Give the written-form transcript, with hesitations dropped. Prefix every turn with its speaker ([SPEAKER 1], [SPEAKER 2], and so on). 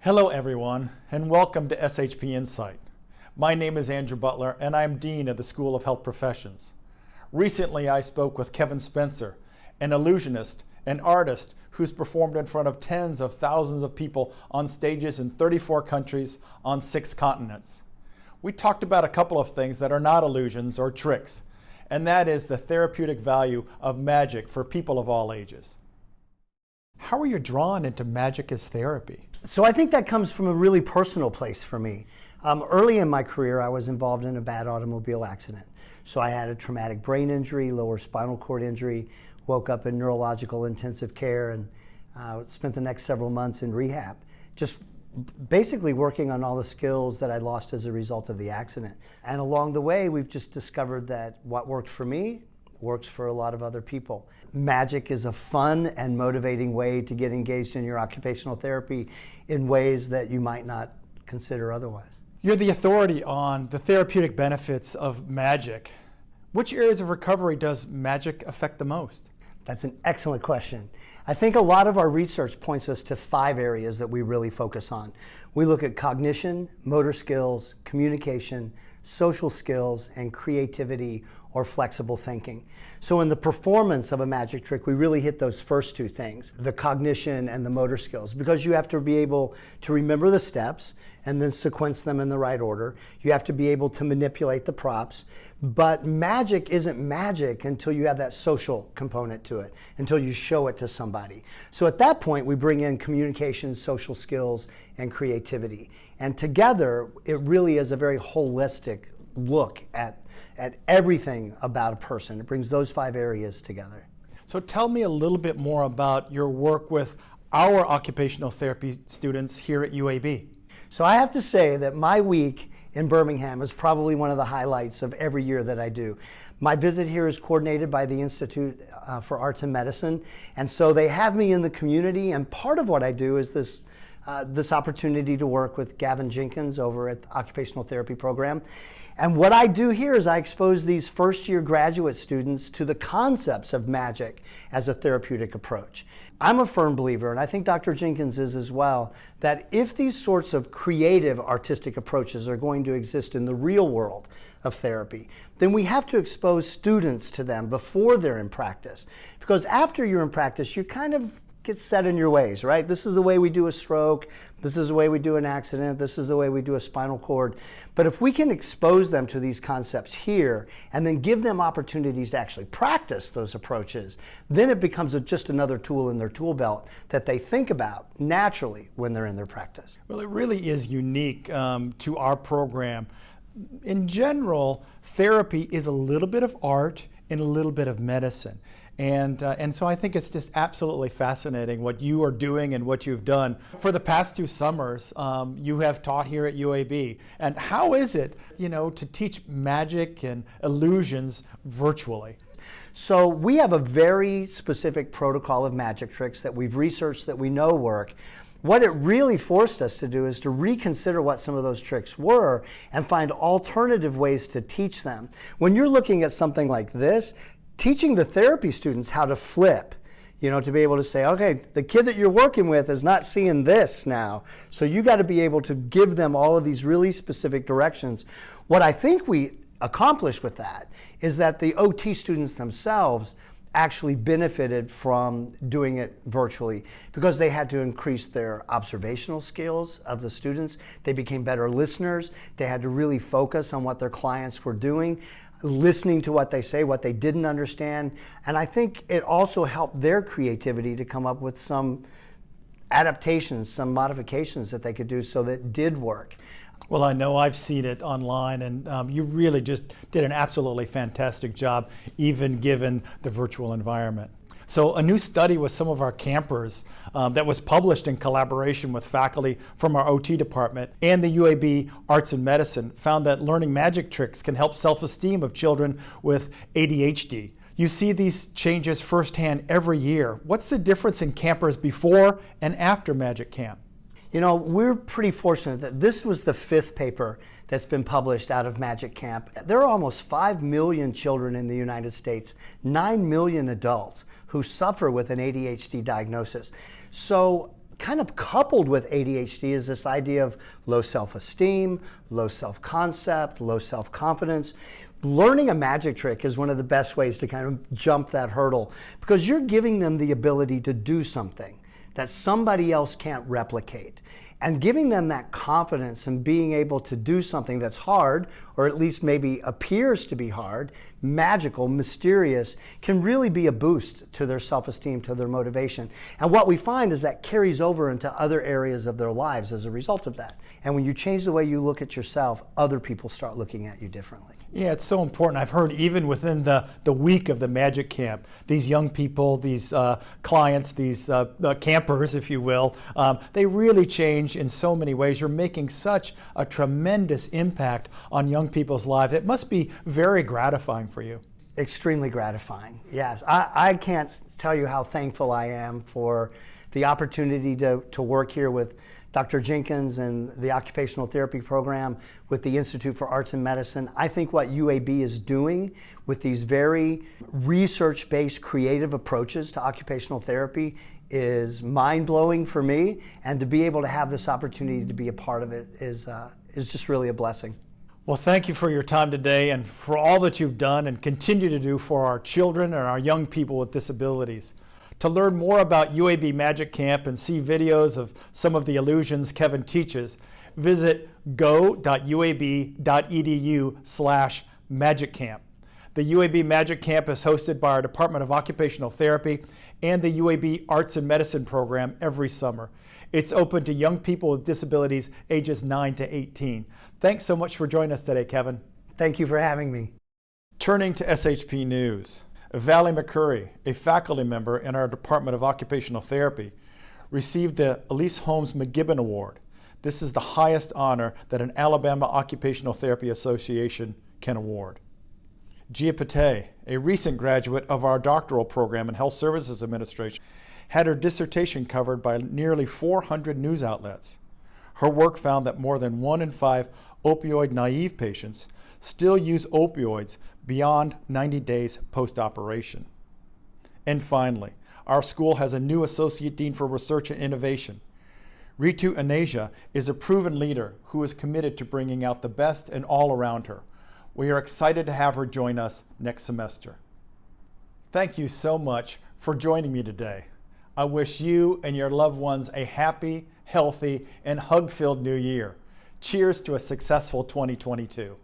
[SPEAKER 1] Hello everyone, and welcome to SHP Insight. My name is Andrew Butler, and I'm Dean of the School of Health Professions. Recently, I spoke with Kevin Spencer, an illusionist, an artist who's performed in front of tens of thousands of people on stages in 34 countries on 6 continents. We talked about a couple of things that are not illusions or tricks, and that is the therapeutic value of magic for people of all ages. How are you drawn into magic as therapy?
[SPEAKER 2] So I think that comes from a really personal place for me. Early in my career, I was involved in a bad automobile accident. So I had a traumatic brain injury, lower spinal cord injury, woke up in neurological intensive care, and spent the next several months in rehab, just basically working on all the skills that I lost as a result of the accident. And along the way, we've just discovered that what worked for me works for a lot of other people. Magic is a fun and motivating way to get engaged in your occupational therapy in ways that you might not consider otherwise.
[SPEAKER 1] You're the authority on the therapeutic benefits of magic. Which areas of recovery does magic affect the most?
[SPEAKER 2] That's an excellent question. I think a lot of our research points us to 5 areas that we really focus on. We look at cognition, motor skills, communication, social skills, and creativity or flexible thinking. So in the performance of a magic trick, we really hit those first 2 things, the cognition and the motor skills, because you have to be able to remember the steps and then sequence them in the right order. You have to be able to manipulate the props, but magic isn't magic until you have that social component to it, until you show it to somebody. So at that point, we bring in communication, social skills, and creativity. And together, it really is a very holistic look at everything about a person. It brings those 5 areas together.
[SPEAKER 1] So tell me a little bit more about your work with our occupational therapy students here at UAB.
[SPEAKER 2] So I have to say that my week in Birmingham is probably one of the highlights of every year that I do. My visit here is coordinated by the Institute for Arts and Medicine, and so they have me in the community, and part of what I do is this opportunity to work with Gavin Jenkins over at the Occupational Therapy Program. And what I do here is I expose these first-year graduate students to the concepts of magic as a therapeutic approach. I'm a firm believer, and I think Dr. Jenkins is as well, that if these sorts of creative artistic approaches are going to exist in the real world of therapy, then we have to expose students to them before they're in practice. Because after you're in practice, you kind of get set in your ways, right? This is the way we do a stroke. This is the way we do an accident. This is the way we do a spinal cord. But if we can expose them to these concepts here and then give them opportunities to actually practice those approaches, then it becomes just another tool in their tool belt that they think about naturally when they're in their practice.
[SPEAKER 1] Well, it really is unique to our program. In general, therapy is a little bit of art and a little bit of medicine. And so I think it's just absolutely fascinating what you are doing and what you've done. For the past 2 summers, you have taught here at UAB. And how is it, to teach magic and illusions virtually?
[SPEAKER 2] So we have a very specific protocol of magic tricks that we've researched that we know work. What it really forced us to do is to reconsider what some of those tricks were and find alternative ways to teach them. When you're looking at something like this, teaching the therapy students how to flip, to be able to say, okay, the kid that you're working with is not seeing this now. So you got to be able to give them all of these really specific directions. What I think we accomplished with that is that the OT students themselves actually benefited from doing it virtually because they had to increase their observational skills of the students. They became better listeners. They had to really focus on what their clients were doing, listening to what they say, what they didn't understand. And I think it also helped their creativity to come up with some adaptations, some modifications that they could do so that it did work.
[SPEAKER 1] Well, I know I've seen it online, and you really just did an absolutely fantastic job, even given the virtual environment. So a new study with some of our campers that was published in collaboration with faculty from our OT department and the UAB Arts and Medicine found that learning magic tricks can help self-esteem of children with ADHD. You see these changes firsthand every year. What's the difference in campers before and after Magic Camp?
[SPEAKER 2] We're pretty fortunate that this was the 5th paper that's been published out of Magic Camp. There are almost 5 million children in the United States, 9 million adults who suffer with an ADHD diagnosis. So kind of coupled with ADHD is this idea of low self-esteem, low self-concept, low self-confidence. Learning a magic trick is one of the best ways to kind of jump that hurdle, because you're giving them the ability to do something that somebody else can't replicate. And giving them that confidence and being able to do something that's hard, or at least maybe appears to be hard, magical, mysterious, can really be a boost to their self-esteem, to their motivation. And what we find is that carries over into other areas of their lives as a result of that. And when you change the way you look at yourself, other people start looking at you differently.
[SPEAKER 1] Yeah, it's so important. I've heard even within the week of the Magic Camp, these young people, these clients, these campers, if you will, they really change in so many ways. You're making such a tremendous impact on young people's lives. It must be very gratifying for you.
[SPEAKER 2] Extremely gratifying, yes. I can't tell you how thankful I am for the opportunity to work here with Dr. Jenkins and the Occupational Therapy Program, with the Institute for Arts and Medicine. I think what UAB is doing with these very research-based creative approaches to occupational therapy is mind-blowing for me, and to be able to have this opportunity to be a part of it is just really a blessing.
[SPEAKER 1] Well, thank you for your time today and for all that you've done and continue to do for our children and our young people with disabilities. To learn more about UAB Magic Camp and see videos of some of the illusions Kevin teaches, visit go.uab.edu/magiccamp. The UAB Magic Camp is hosted by our Department of Occupational Therapy and the UAB Arts and Medicine program every summer. It's open to young people with disabilities ages 9 to 18. Thanks so much for joining us today, Kevin.
[SPEAKER 2] Thank you for having me.
[SPEAKER 1] Turning to SHP News. Valley McCurry, a faculty member in our Department of Occupational Therapy, received the Elise Holmes McGibbon Award. This is the highest honor that an Alabama Occupational Therapy Association can award. Gia Pate, a recent graduate of our doctoral program in Health Services Administration, had her dissertation covered by nearly 400 news outlets. Her work found that more than 1 in 5 opioid-naive patients still use opioids beyond 90 days post-operation. And finally, our school has a new Associate Dean for Research and Innovation. Ritu Anasia is a proven leader who is committed to bringing out the best in all around her. We are excited to have her join us next semester. Thank you so much for joining me today. I wish you and your loved ones a happy, healthy, and hug-filled new year. Cheers to a successful 2022.